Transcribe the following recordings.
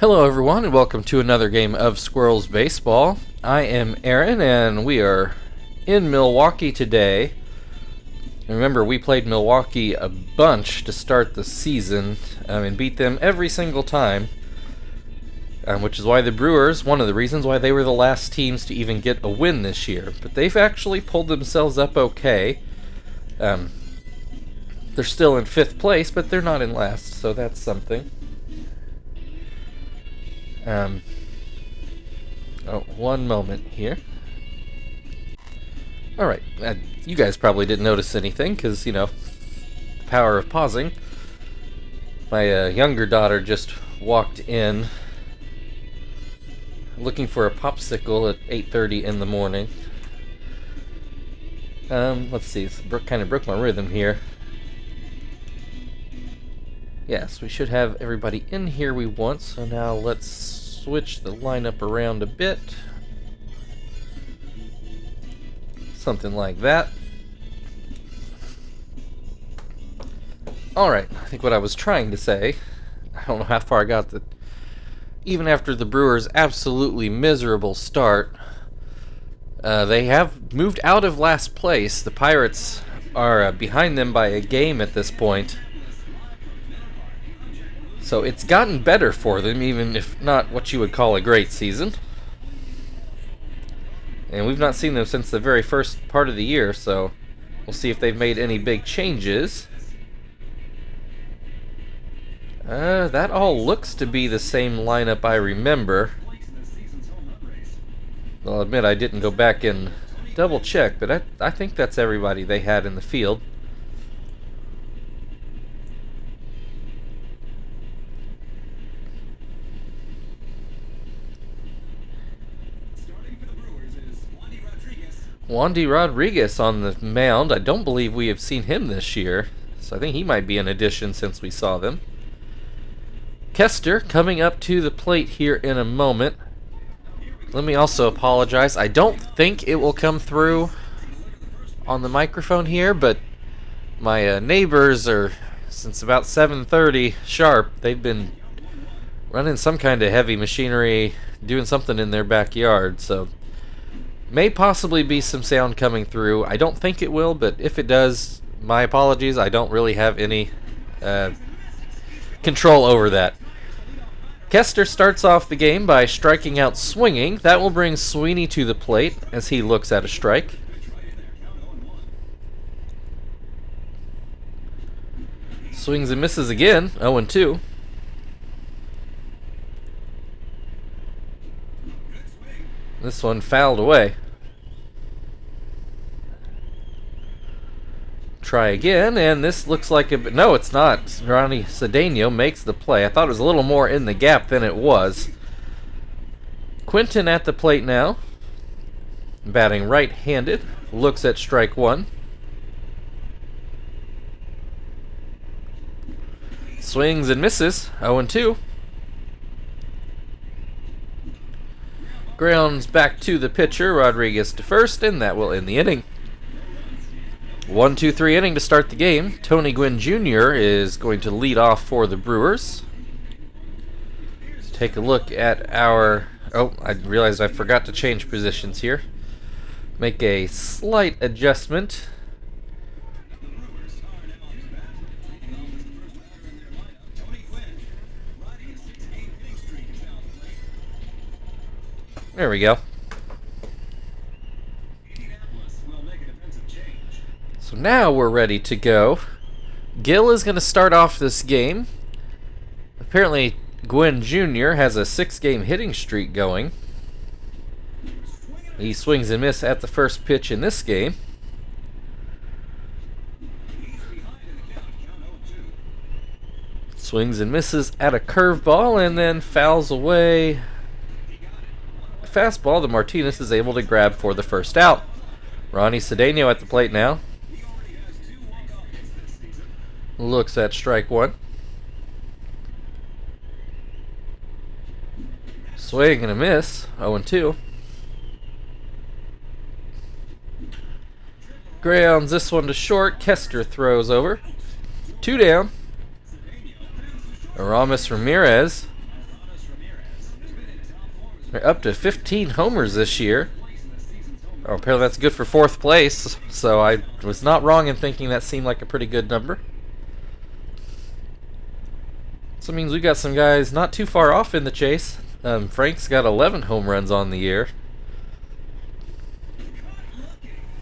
Hello everyone and welcome to another game of Squirrels Baseball. I am Aaron and we are in Milwaukee today. Remember, we played Milwaukee a bunch to start the season and beat them every single time, which is why the Brewers, one of the reasons why they were the last teams to even get a win this year. But they've actually pulled themselves up okay. They're still in 5th place, but they're not in last, so that's something. One moment here. Alright, you guys probably didn't notice anything, because, the power of pausing. My younger daughter just walked in looking for a popsicle at 8:30 in the morning. Let's see, it's kind of broke my rhythm here. Yes, we should have everybody in here we want, so now let's switch the lineup around a bit. Something like that. Alright, I think what I was trying to say, I don't know how far I got, that even after the Brewers' absolutely miserable start, they have moved out of last place. The Pirates are behind them by a game at this point. So it's gotten better for them, even if not what you would call a great season. And we've not seen them since the very first part of the year, so we'll see if they've made any big changes. That all looks to be the same lineup I remember. I'll admit I didn't go back and double check, but I think that's everybody they had in the field. Wandy Rodriguez on the mound. I don't believe we have seen him this year, so I think he might be an addition since we saw them. Kester coming up to the plate here in a moment. Let me also apologize. I don't think it will come through on the microphone here, but my neighbors are, since about 7:30 sharp, they've been running some kind of heavy machinery, doing something in their backyard, so may possibly be some sound coming through. I don't think it will, but if it does, my apologies. I don't really have any control over that. Kester starts off the game by striking out swinging. That will bring Sweeney to the plate as he looks at a strike. Swings and misses again, 0-2. This one fouled away. Try again, and this looks like a... No, it's not. Ronnie Cedeno makes the play. I thought it was a little more in the gap than it was. Quinton at the plate now. Batting right-handed. Looks at strike one. Swings and misses. 0-2. Grounds back to the pitcher, Rodriguez to first, and that will end the inning. 1-2-3 inning to start the game. Tony Gwynn Jr. is going to lead off for the Brewers. Let's take a look at our... Oh, I realized I forgot to change positions here. Make a slight adjustment. There we go. So now we're ready to go. Gill is going to start off this game. Apparently, Gwynn Jr. has a 6-game hitting streak going. He swings and misses at the first pitch in this game. Swings and misses at a curveball and then fouls away. Fastball that Martinez is able to grab for the first out. Ronnie Cedeno at the plate now. Looks at strike one. Swing and a miss. 0-2. Grounds this one to short. Kester throws over. 2 down. Aramis Ramirez They're up to 15 homers this year. Oh, apparently that's good for 4th place, so I was not wrong in thinking that seemed like a pretty good number. So it means we got some guys not too far off in the chase. Frank's got 11 home runs on the year.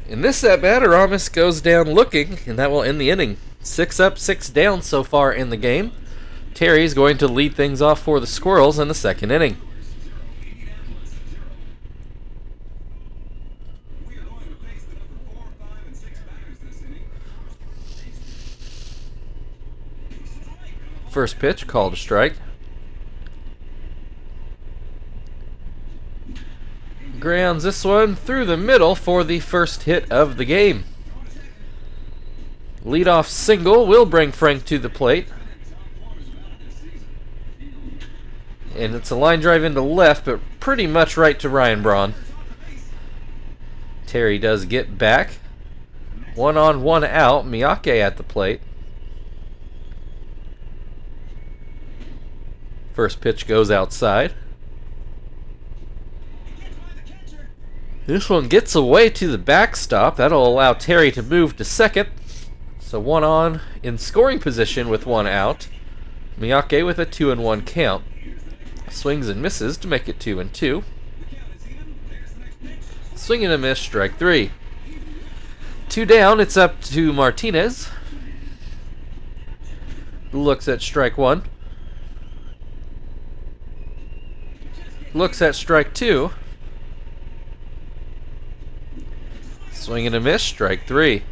In this at-bat, Aramis goes down looking, and that will end the inning. 6 up, 6 down so far in the game. Terry's going to lead things off for the Squirrels in the 2nd inning. First pitch, called a strike. Grounds this one through the middle for the first hit of the game. Leadoff single will bring Frank to the plate. And it's a line drive into left, but pretty much right to Ryan Braun. Terry does get back. 1 on, 1 out. Miyake at the plate. First pitch goes outside. This one gets away to the backstop. That'll allow Terry to move to second. So 1 on in scoring position with 1 out. Miyake with a 2-1 count. Swings and misses to make it 2-2. Swing and a miss, strike 3. 2 down, it's up to Martinez. Looks at strike 1. Looks at strike 2. Swing and a miss, strike 3.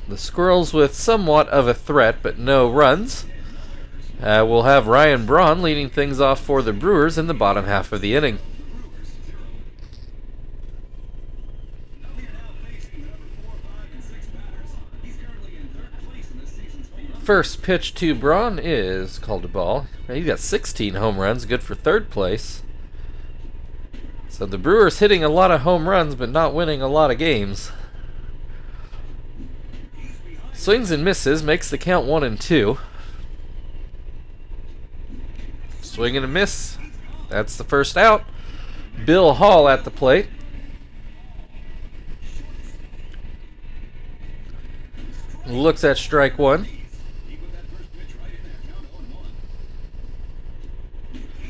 The Squirrels with somewhat of a threat, but no runs. We'll have Ryan Braun leading things off for the Brewers in the bottom half of the inning. First pitch to Braun is called a ball. He's got 16 home runs, good for 3rd place. So the Brewers hitting a lot of home runs, but not winning a lot of games. Swings and misses, makes the count 1-2. Swing and a miss. That's the first out. Bill Hall at the plate. Looks at strike 1.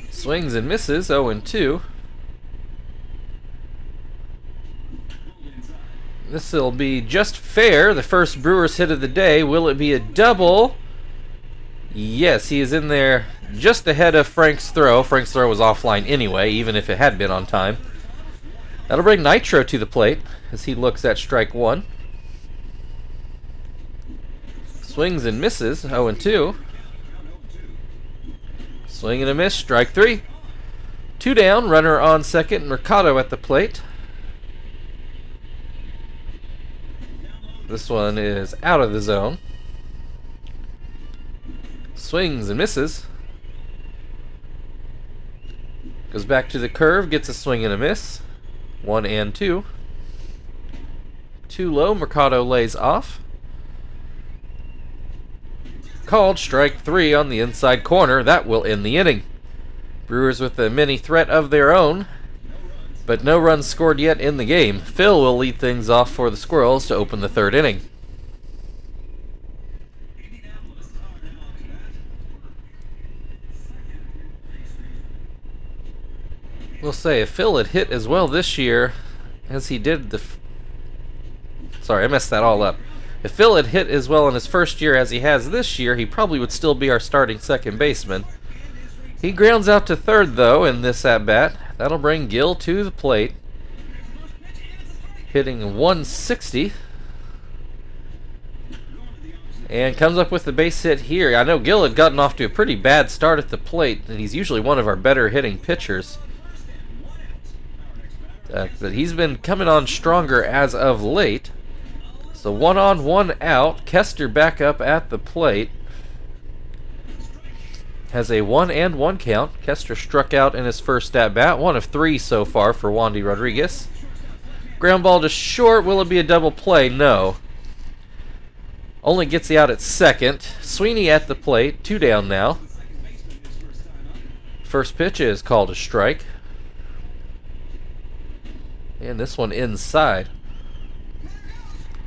Swings and misses, 0-2. This will be just fair. The first Brewers hit of the day. Will it be a double? Yes, he is in there just ahead of Frank's throw. Frank's throw was offline anyway, even if it had been on time. That'll bring Nitro to the plate as he looks at strike 1. Swings and misses, 0-2. Swing and a miss, strike 3. 2 down, runner on second, Mercado at the plate. This one is out of the zone. Swings and misses. Goes back to the curve, gets a swing and a miss. 1-2. Too low, Mercado lays off. Called strike 3 on the inside corner. That will end the inning. Brewers with a mini threat of their own, but no runs scored yet in the game. Phil will lead things off for the Squirrels to open the 3rd inning. We'll say if Phil had hit as well this year as he did Sorry, I messed that all up. If Phil had hit as well in his first year as he has this year, he probably would still be our starting second baseman. He grounds out to 3rd, though, in this at-bat. That'll bring Gill to the plate. Hitting 160. And comes up with the base hit here. I know Gill had gotten off to a pretty bad start at the plate, and he's usually one of our better hitting pitchers. But he's been coming on stronger as of late. So 1 on, 1 out. Kester back up at the plate. Has a 1-1 count. Kester struck out in his first at-bat. 1 of 3 so far for Wandy Rodriguez. Ground ball to short. Will it be a double play? No. Only gets you out at second. Sweeney at the plate. 2 down now. First pitch is called a strike. And this one inside.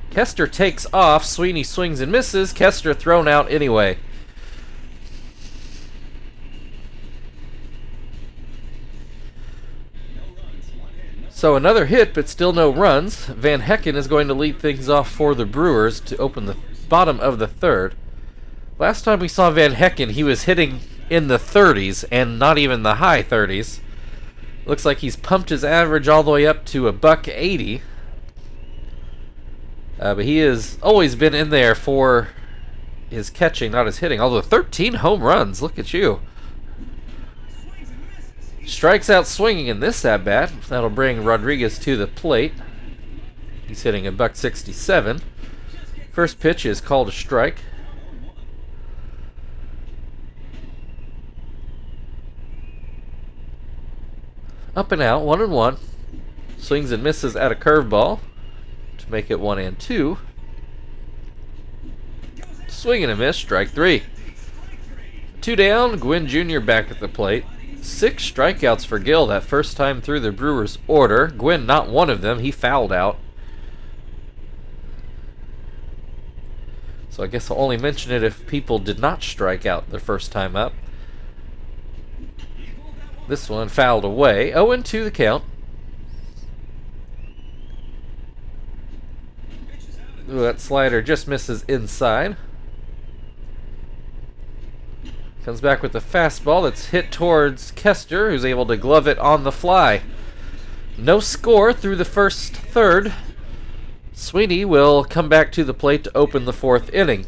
Kester takes off. Sweeney swings and misses. Kester thrown out anyway. So another hit, but still no runs. Van Hecken is going to lead things off for the Brewers to open the bottom of the third. Last time we saw Van Hecken, he was hitting in the 30s and not even the high 30s. Looks like he's pumped his average all the way up to $180. But he has always been in there for his catching, not his hitting. Although 13 home runs, look at you. Strikes out swinging in this at-bat. That'll bring Rodriguez to the plate. He's hitting $167. First pitch is called a strike. Up and out, 1-1. Swings and misses at a curveball to make it 1-2. Swing and a miss, strike 3. 2 down, Gwynn Jr. back at the plate. 6 strikeouts for Gill that first time through the Brewers' order. Gwynn not one of them, he fouled out. So I guess I'll only mention it if people did not strike out the first time up. This one fouled away. 0-2 the count. Ooh, that slider just misses inside. Comes back with the fastball that's hit towards Kester, who's able to glove it on the fly. No score through the first third. Sweeney will come back to the plate to open the 4th inning.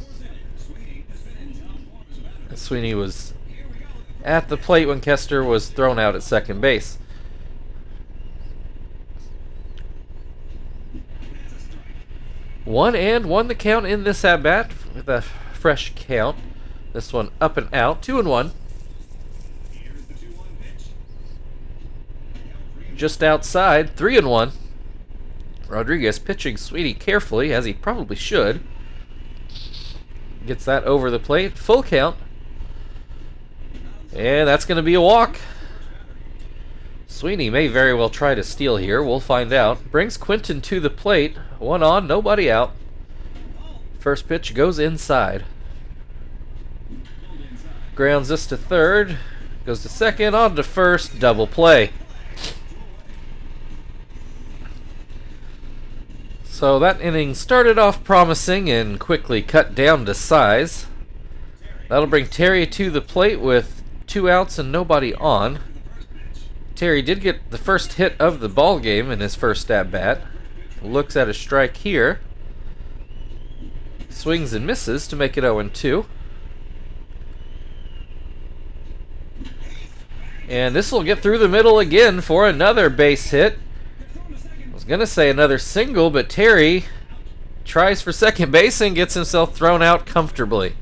Sweeney was at the plate when Kester was thrown out at second base. One the count in this at-bat with a fresh count. This one up and out, 2-1. Just outside, 3-1. Rodriguez pitching Sweeney carefully, as he probably should. Gets that over the plate, full count. And that's going to be a walk. Sweeney may very well try to steal here, we'll find out. Brings Quinton to the plate, 1 on, nobody out. First pitch goes inside. Grounds this to third, goes to second, on to first, double play. So that inning started off promising and quickly cut down to size. That'll bring Terry to the plate with 2 outs and nobody on. Terry did get the first hit of the ball game in his first at-bat. Looks at a strike here. Swings and misses to make it 0-2. And this will get through the middle again for another base hit. I was going to say another single, but Terry tries for second base and gets himself thrown out comfortably.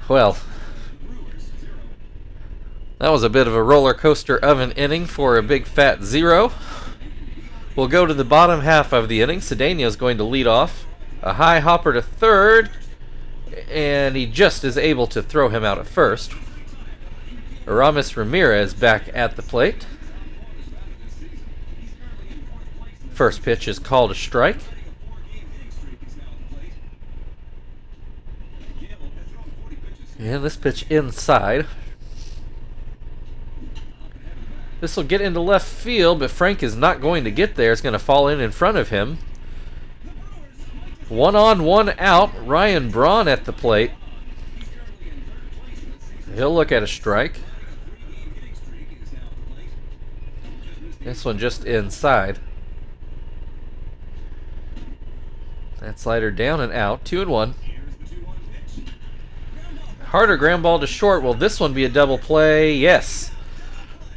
Well, that was a bit of a roller coaster of an inning for a big fat 0. We'll go to the bottom half of the inning. Cedeno's going to lead off. A high hopper to third, and he just is able to throw him out at first. Aramis Ramirez back at the plate. First pitch is called a strike. And this pitch inside. This will get into left field, but Frank is not going to get there. It's going to fall in front of him. 1 on, 1 out. Ryan Braun at the plate. He'll look at a strike. This one just inside. That slider down and out. 2-1. Harder ground ball to short. Will this one be a double play? Yes.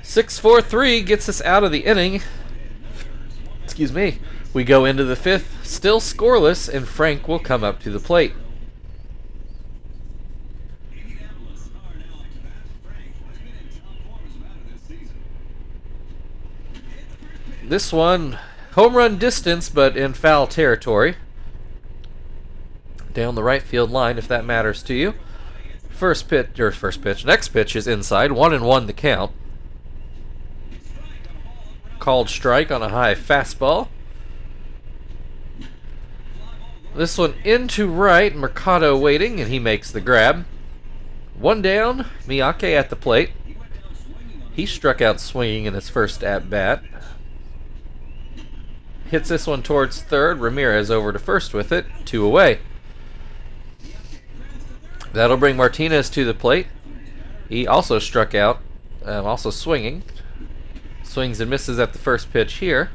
6-4-3 gets us out of the inning. Excuse me. We go into the 5th, still scoreless, and Frank will come up to the plate. This one, home run distance, but in foul territory. Down the right field line, if that matters to you. Next pitch is inside. 1-1 the count. Called strike on a high fastball. This one into right. Mercado waiting, and he makes the grab. One down. Miyake at the plate. He struck out swinging in his first at-bat. Hits this one towards third. Ramirez over to first with it. 2 away. That'll bring Martinez to the plate. He also struck out, also swinging. Swings and misses at the first pitch here.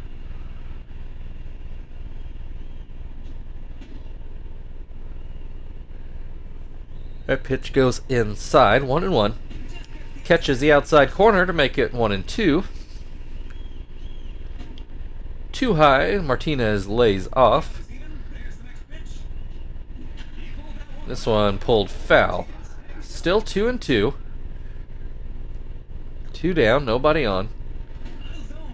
That pitch goes inside. 1-1. Catches the outside corner to make it 1-2. Too high. Martinez lays off. This one pulled foul. Still 2-2. 2 down, nobody on.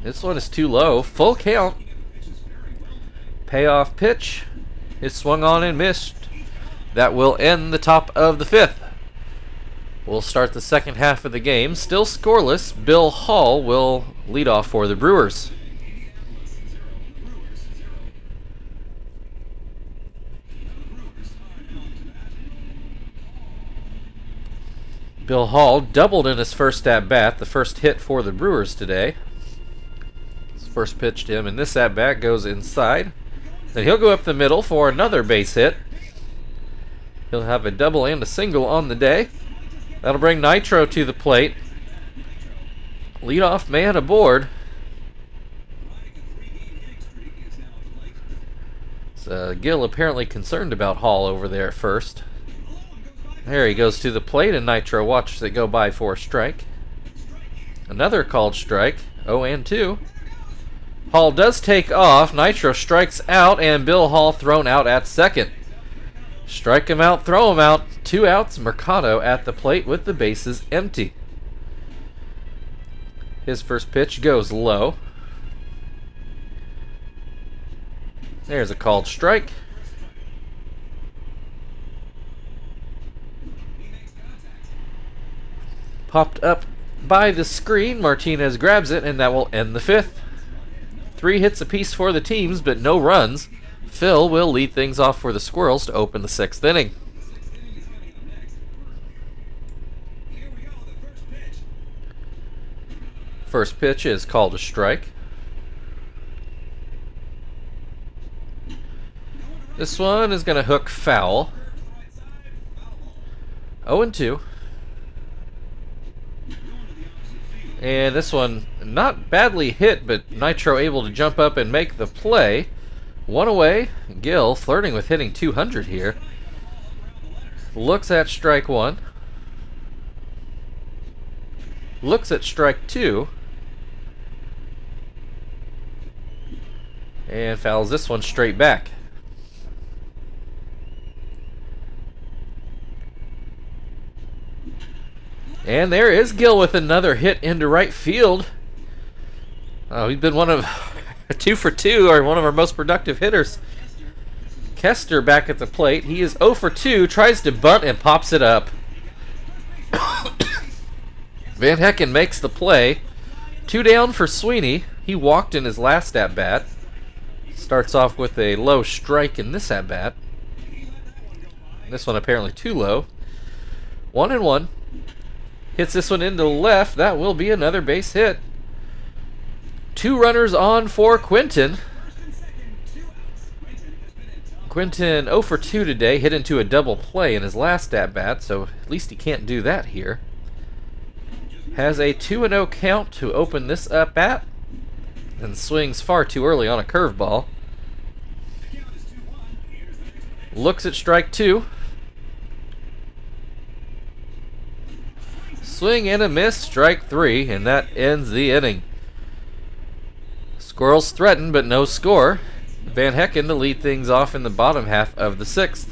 This one is too low. Full count. Payoff pitch is swung on and missed. That will end the top of the 5th. We'll start the second half of the game. Still scoreless. Bill Hall will lead off for the Brewers. Bill Hall doubled in his first at-bat, the first hit for the Brewers today. His first pitch to him in this at-bat goes inside. Then he'll go up the middle for another base hit. He'll have a double and a single on the day. That'll bring Nitro to the plate. Leadoff man aboard. So Gill apparently concerned about Hall over there at first. There he goes to the plate, and Nitro watches it go by for a strike. Another called strike. 0-2. Hall does take off. Nitro strikes out, and Bill Hall thrown out at second. Strike him out, throw him out. 2 outs. Mercado at the plate with the bases empty. His first pitch goes low. There's a called strike. Popped up by the screen. Martinez grabs it, and that will end the 5th. 3 hits apiece for the teams, but no runs. Phil will lead things off for the Squirrels to open the 6th inning. First pitch is called a strike. This one is going to hook foul. 0-2. And this one, not badly hit, but Nitro able to jump up and make the play. 1 away. Gill flirting with hitting 200 here. Looks at strike 1. Looks at strike 2. And fouls this one straight back. And there is Gill with another hit into right field. Oh, he's been one of 2 for 2, or one of our most productive hitters. Kester back at the plate. He is 0 for 2, tries to bunt and pops it up. Van Hecken makes the play. 2 down for Sweeney. He walked in his last at-bat. Starts off with a low strike in this at-bat. This one apparently too low. 1-1. Hits this one into left. That will be another base hit. 2 runners on for Quinton. Quinton 0 for 2 today. Hit into a double play in his last at-bat, so at least he can't do that here. Has a 2-0 count to open this at-bat, and swings far too early on a curveball. Looks at strike 2. Swing and a miss, strike 3, and that ends the inning. Squirrels threaten, but no score. Van Hecken to lead things off in the bottom half of the 6th.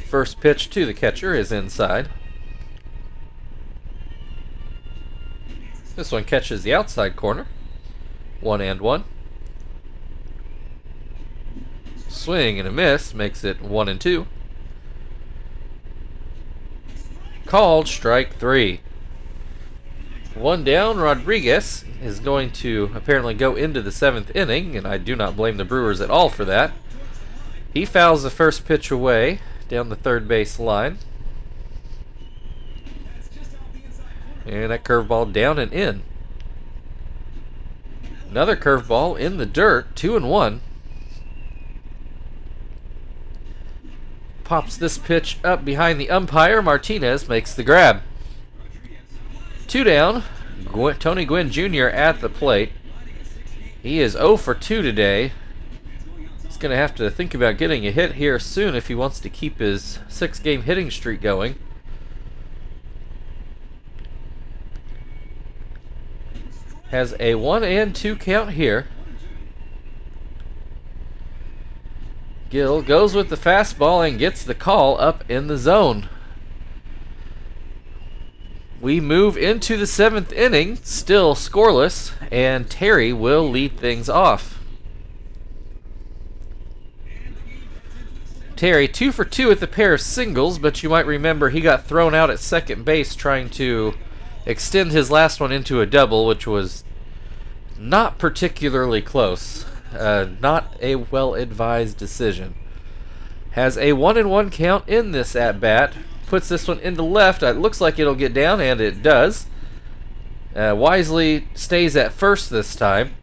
First pitch to the catcher is inside. This one catches the outside corner. 1-1. Swing and a miss makes it 1-2. Called strike 3. One down. Rodriguez is going to apparently go into the 7th inning, and I do not blame the Brewers at all for that. He fouls the first pitch away down the third base line. And that curveball down and in. Another curveball in the dirt, 2-1. Pops this pitch up behind the umpire. Martinez makes the grab. 2 down. Tony Gwynn Jr. at the plate. He is 0 for 2 today. He's going to have to think about getting a hit here soon if he wants to keep his 6-game hitting streak going. Has a 1-2 count here. Gill goes with the fastball and gets the call up in the zone. We move into the 7th inning, still scoreless, and Terry will lead things off. Terry 2 for 2 with a pair of singles, but you might remember he got thrown out at second base trying to extend his last one into a double, which was not particularly close. Not a well-advised decision. Has a 1-1 count in this at-bat. Puts this one into left. It looks like it'll get down, and it does. Wisely stays at first this time.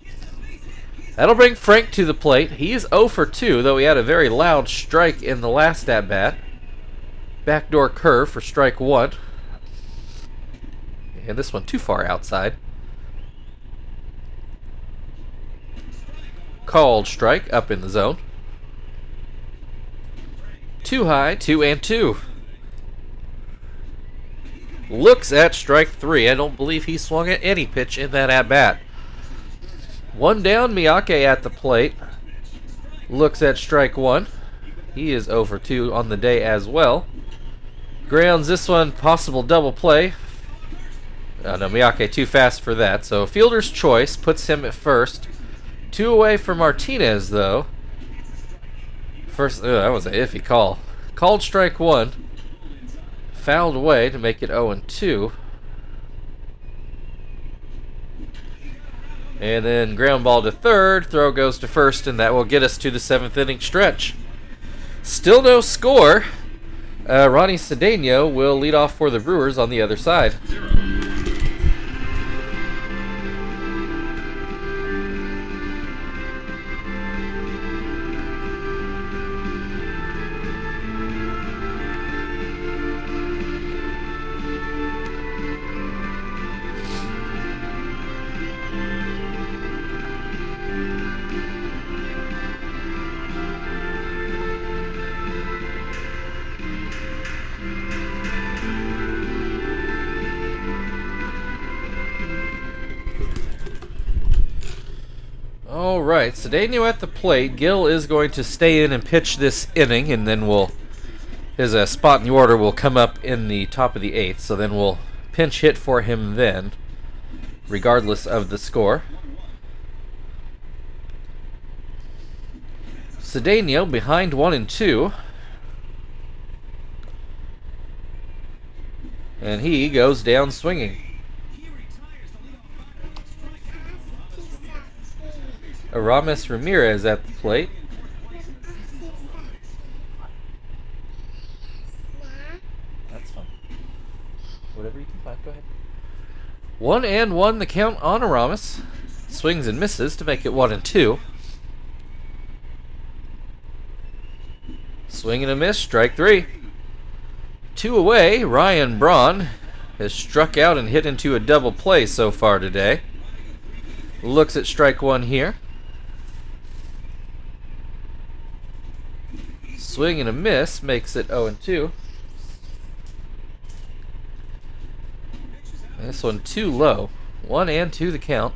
That'll bring Frank to the plate. He is 0 for 2, though he had a very loud strike in the last at-bat. Backdoor curve for strike 1. And this one too far outside. Called strike up in the zone. Too high, 2-2. Looks at strike 3. I don't believe he swung at any pitch in that at-bat. 1 down, Miyake at the plate. Looks at strike 1. He is 0 for 2 on the day as well. Grounds this one, possible double play. No, Miyake too fast for that. So fielder's choice puts him at first. 2 away for Martinez, though. First, that was an iffy call. Called strike 1. Fouled away to make it 0-2. And then ground ball to third. Throw goes to first, and that will get us to the 7th inning stretch. Still no score. Ronnie Cedeno will lead off for the Brewers on the other side. Alright, Cedeno at the plate. Gill is going to stay in and pitch this inning, and then his spot in the order will come up in the top of the 8th, so then we'll pinch hit for him then, regardless of the score. Cedeno behind 1-2. And he goes down swinging. Aramis Ramirez at the plate. That's fun. Whatever you can find, go ahead. 1-1 the count on Aramis. Swings and misses to make it 1-2. Swing and a miss, strike 3. 2 away, Ryan Braun has struck out and hit into a double play so far today. Looks at strike 1 here. Swing and a miss makes it 0-2. This one too low. 1-2 the count.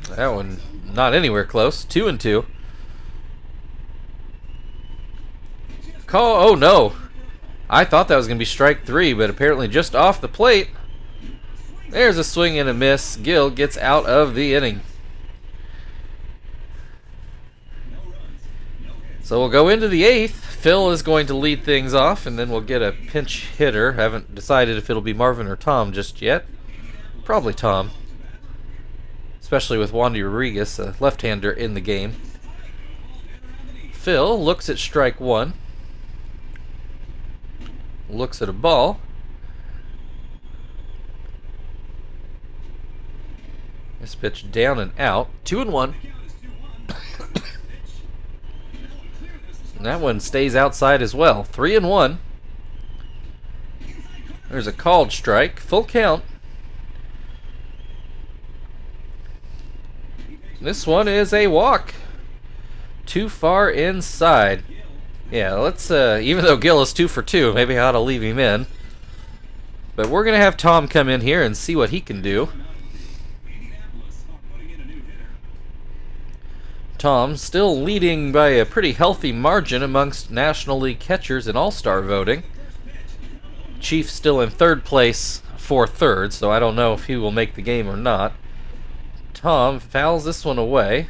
That one not anywhere close. 2-2. Call. Oh no. I thought that was going to be strike 3, but apparently just off the plate. There's a swing and a miss. Gill gets out of the inning. So we'll go into the 8th. Phil is going to lead things off, and then we'll get a pinch hitter. Haven't decided if it'll be Marvin or Tom just yet. Probably Tom. Especially with Wandy Rodriguez, a left-hander, in the game. Phil looks at strike 1. Looks at a ball. This pitch down and out. 2-1. And that one stays outside as well. 3-1. There's a called strike. Full count. This one is a walk. Too far inside. Yeah, let's, even though Gill is 2 for 2, maybe I ought to leave him in. But we're going to have Tom come in here and see what he can do. Tom still leading by a pretty healthy margin amongst National League catchers in All-Star voting. Chief still in 3rd place for 3rd, so I don't know if he will make the game or not. Tom fouls this one away.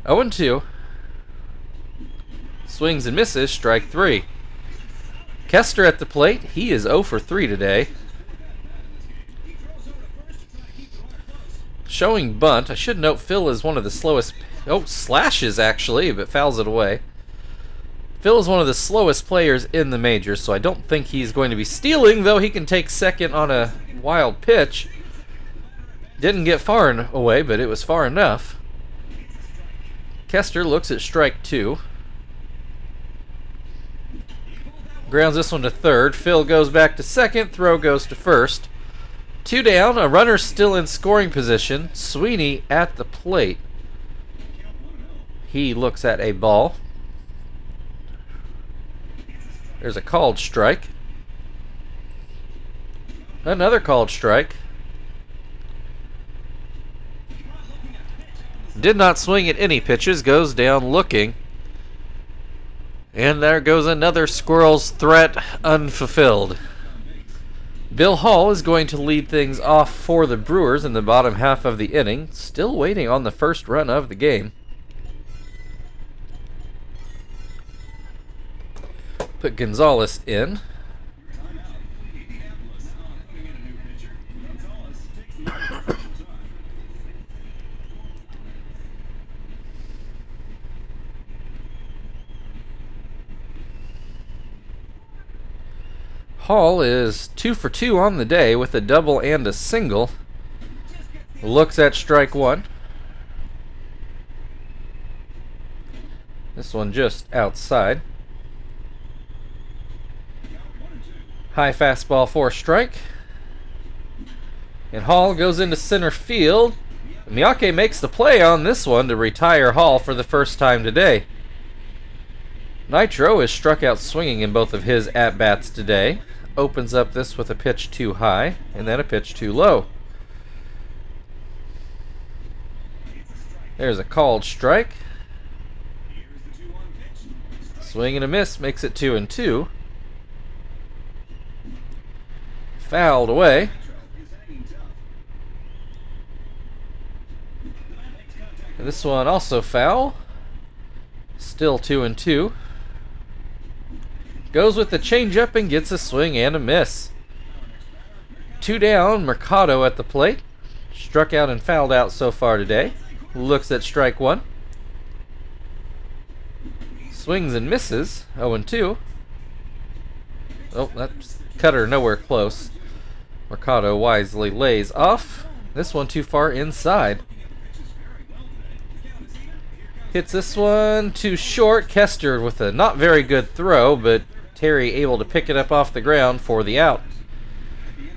0-2. Swings and misses, strike 3. Kester at the plate. He is 0 for 3 today. Showing bunt. I should note Phil is one of the slowest. Oh, slashes actually, but fouls it away. Phil is one of the slowest players in the majors, so I don't think he's going to be stealing, though he can take second on a wild pitch. Didn't get far away, but it was far enough. Kester looks at strike 2. Grounds this one to 3rd. Phil goes back to 2nd. Throw goes to 1st. 2 down. A runner still in scoring position. Sweeney at the plate. He looks at a ball. There's a called strike. Another called strike. Did not swing at any pitches. Goes down looking. And there goes another Squirrels threat unfulfilled. Bill Hall is going to lead things off for the Brewers in the bottom half of the inning. Still waiting on the first run of the game. Put Gonzalez in. Hall is 2 for 2 on the day with a double and a single. Looks at strike 1. This one just outside. High fastball for a strike. And Hall goes into center field. Miyake makes the play on this one to retire Hall for the first time today. Nitro is struck out swinging in both of his at-bats today. Opens up this with a pitch too high and then a pitch too low. There's a called strike. Swing and a miss makes it 2-2. Fouled away. And this one also foul. Still 2-2. Goes with the changeup and gets a swing and a miss. 2 down, Mercado at the plate. Struck out and fouled out so far today. Looks at strike 1. Swings and misses. 0-2. Oh, that's cutter nowhere close. Mercado wisely lays off. This one too far inside. Hits this one too short. Kester with a not very good throw, but Terry able to pick it up off the ground for the out.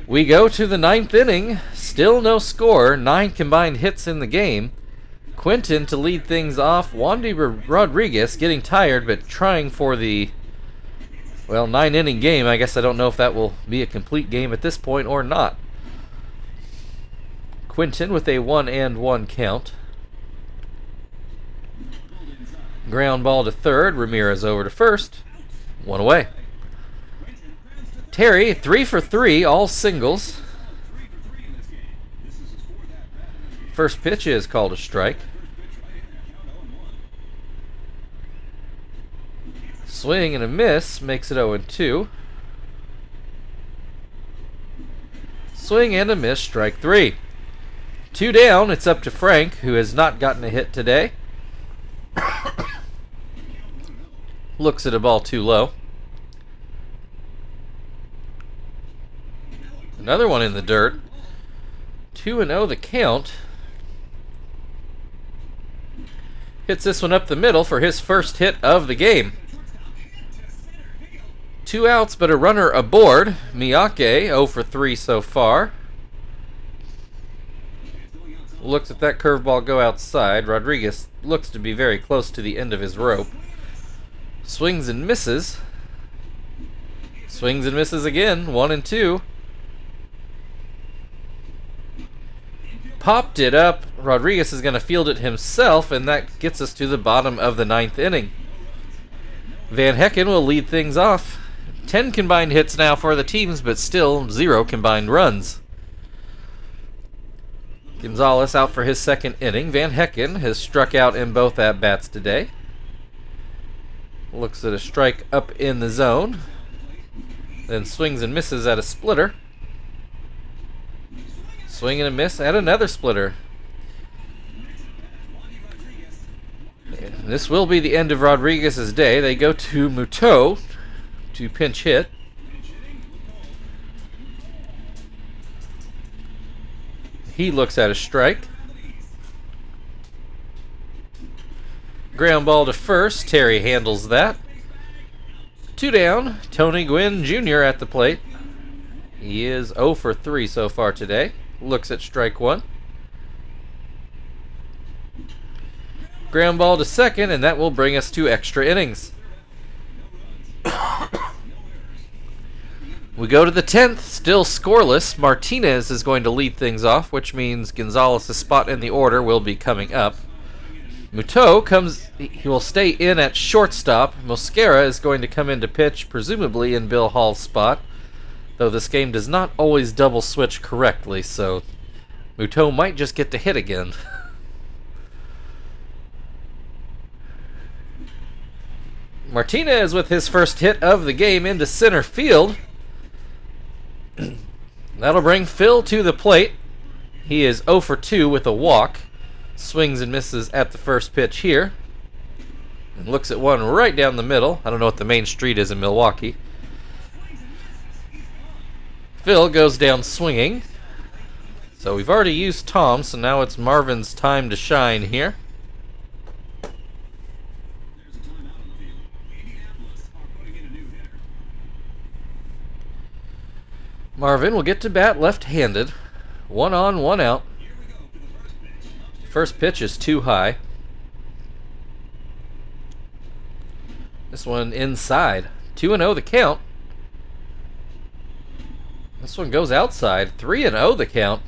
We go to the 9th inning. Still no score. 9 combined hits in the game. Quinton to lead things off. Wandy Rodriguez getting tired, but trying for the, well, 9-inning game. I guess I don't know if that will be a complete game at this point or not. Quinton with a 1-1 count. Ground ball to 3rd. Ramirez over to 1st. 1 away. Terry 3 for 3, all singles. First pitch is called a strike. Swing and a miss makes it 0-2. Swing and a miss, strike 3. 2 down, it's up to Frank, who has not gotten a hit today. Looks at a ball too low. Another one in the dirt. 2-0 the count. Hits this one up the middle for his first hit of the game. 2 outs, but a runner aboard. Miyake, 0 for 3 so far. Looks at that curveball go outside. Rodriguez looks to be very close to the end of his rope. Swings and misses. Swings and misses again. 1-2. Popped it up. Rodriguez is going to field it himself, and that gets us to the bottom of the 9th inning. Van Hecken will lead things off. 10 combined hits now for the teams, but still 0 combined runs. Gonzalez out for his second inning. Van Hecken has struck out in both at-bats today. Looks at a strike up in the zone. Then swings and misses at a splitter. Swing and a miss at another splitter. And this will be the end of Rodriguez's day. They go to Muto to pinch hit. He looks at a strike. Ground ball to first. Terry handles that. 2 down. Tony Gwynn Jr. at the plate. He is 0 for 3 so far today. Looks at strike 1. Ground ball to second, and that will bring us to extra innings. We go to the 10th, still scoreless. Martinez is going to lead things off, which means Gonzalez's spot in the order will be coming up. Muto comes, he will stay in at shortstop. Mosquera is going to come in to pitch, presumably in Bill Hall's spot, though this game does not always double switch correctly, so Muto might just get to hit again. Martinez with his first hit of the game into center field. That'll bring Phil to the plate. He is 0 for 2 with a walk. Swings and misses at the first pitch here. And looks at one right down the middle. I don't know what the main street is in Milwaukee. Phil goes down swinging. So we've already used Tom, so now it's Marvin's time to shine here. Marvin will get to bat left-handed. 1 on, 1 out. First pitch is too high. This one inside. 2-0 the count. This one goes outside. 3-0 the count.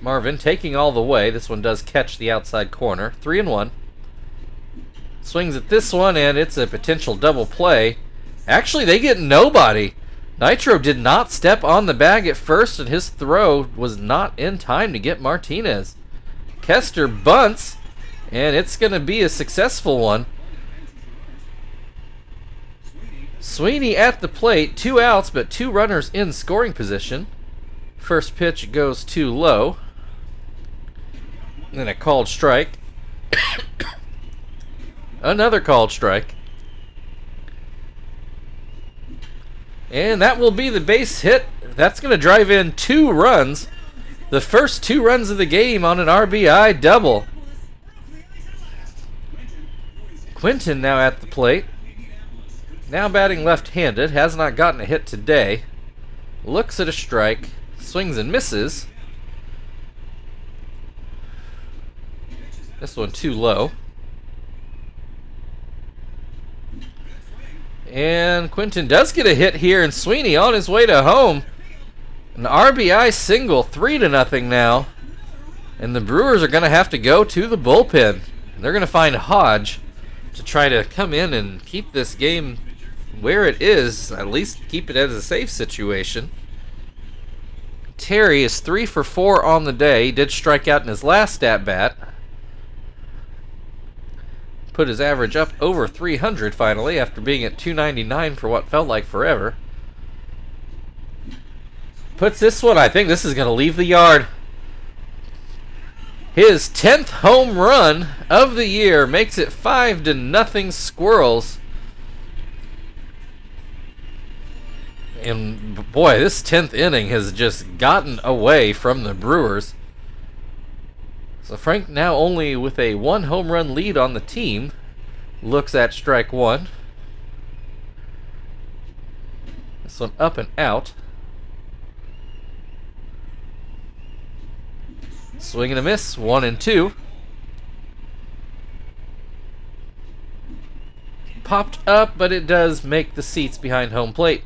Marvin taking all the way. This one does catch the outside corner. 3-1. Swings at this one, and it's a potential double play. Actually, they get nobody. Nitro did not step on the bag at first, and his throw was not in time to get Martinez. Kester bunts, and it's going to be a successful one. Sweeney at the plate, 2 outs, but 2 runners in scoring position. First pitch goes too low. Then a called strike. Another called strike. And that will be the base hit. That's going to drive in 2 runs. The first 2 runs of the game on an RBI double. Quinton now at the plate. Now batting left-handed. Has not gotten a hit today. Looks at a strike. Swings and misses. This one too low. And Quinton does get a hit here, and Sweeney on his way to home. An RBI single, 3-0 now. And the Brewers are going to have to go to the bullpen. They're going to find Hodge to try to come in and keep this game where it is, at least keep it as a safe situation. Terry is 3 for 4 on the day. He did strike out in his last at-bat. Put his average up over 300 finally after being at 299 for what felt like forever. Puts this one, I think this is going to leave the yard. His 10th home run of the year makes it 5-0 Squirrels. And boy, this 10th inning has just gotten away from the Brewers. So Frank now only with a 1 home run lead on the team. Looks at strike one. This one up and out. Swing and a miss, 1-2. Popped up, but it does make the seats behind home plate.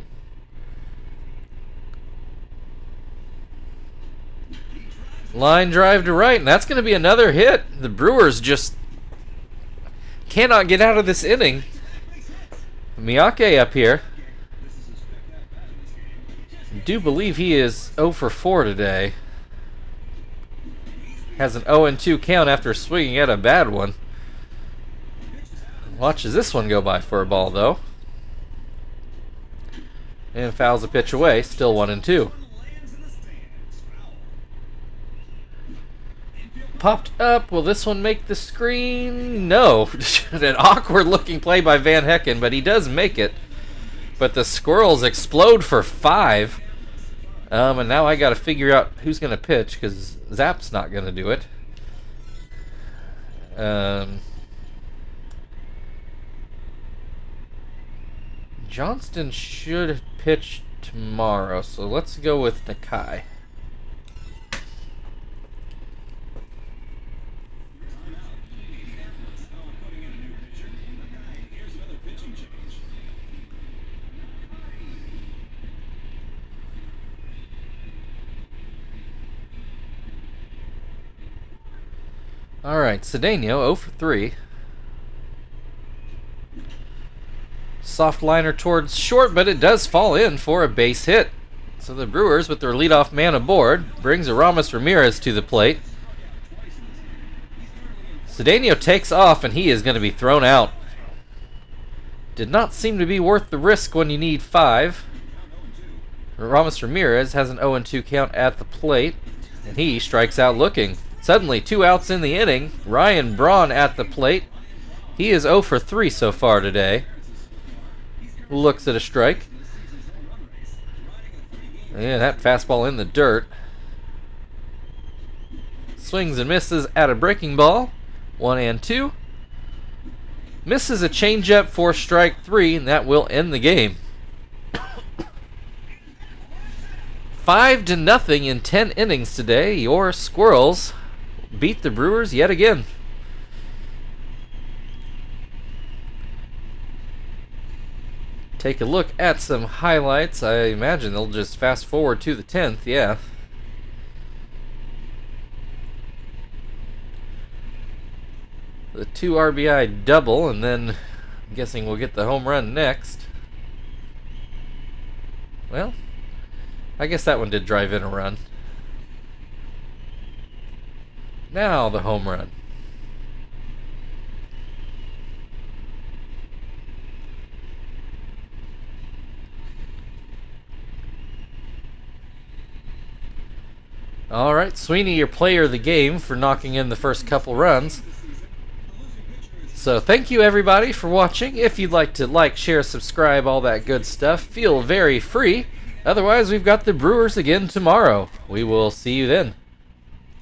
Line drive to right, and that's going to be another hit. The Brewers just cannot get out of this inning. Miyake up here. I do believe he is 0 for 4 today. Has an 0-2 count after swinging at a bad one. Watches this one go by for a ball, though. And fouls a pitch away, still 1-2. Popped up. Will this one make the screen? No. An awkward looking play by Van Hecken, but he does make it. But the Squirrels explode for 5. And now I got to figure out who's going to pitch because Zap's not going to do it. Johnston should pitch tomorrow, so let's go with Nakai. Alright, Cedeno 0 for 3. Soft liner towards short, but it does fall in for a base hit. So the Brewers, with their leadoff man aboard, brings Aramis Ramirez to the plate. Cedeno takes off, and he is going to be thrown out. Did not seem to be worth the risk when you need 5. Aramis Ramirez has an 0-2 count at the plate, and he strikes out looking. Suddenly, 2 outs in the inning. Ryan Braun at the plate. He is 0 for 3 so far today. Looks at a strike. Yeah, that fastball in the dirt. Swings and misses at a breaking ball. 1-2. Misses a changeup for strike 3, and that will end the game. 5-0 in 10 innings today. Your Squirrels beat the Brewers yet again. Take a look at some highlights. I imagine they'll just fast forward to the 10th, yeah. The 2 RBI double, and then I'm guessing we'll get the home run next. Well, I guess that one did drive in a run. Now the home run. All right, Sweeney, your player of the game for knocking in the first couple runs. So thank you everybody for watching. If you'd like to like, share, subscribe, all that good stuff, feel very free. Otherwise, we've got the Brewers again tomorrow. We will see you then.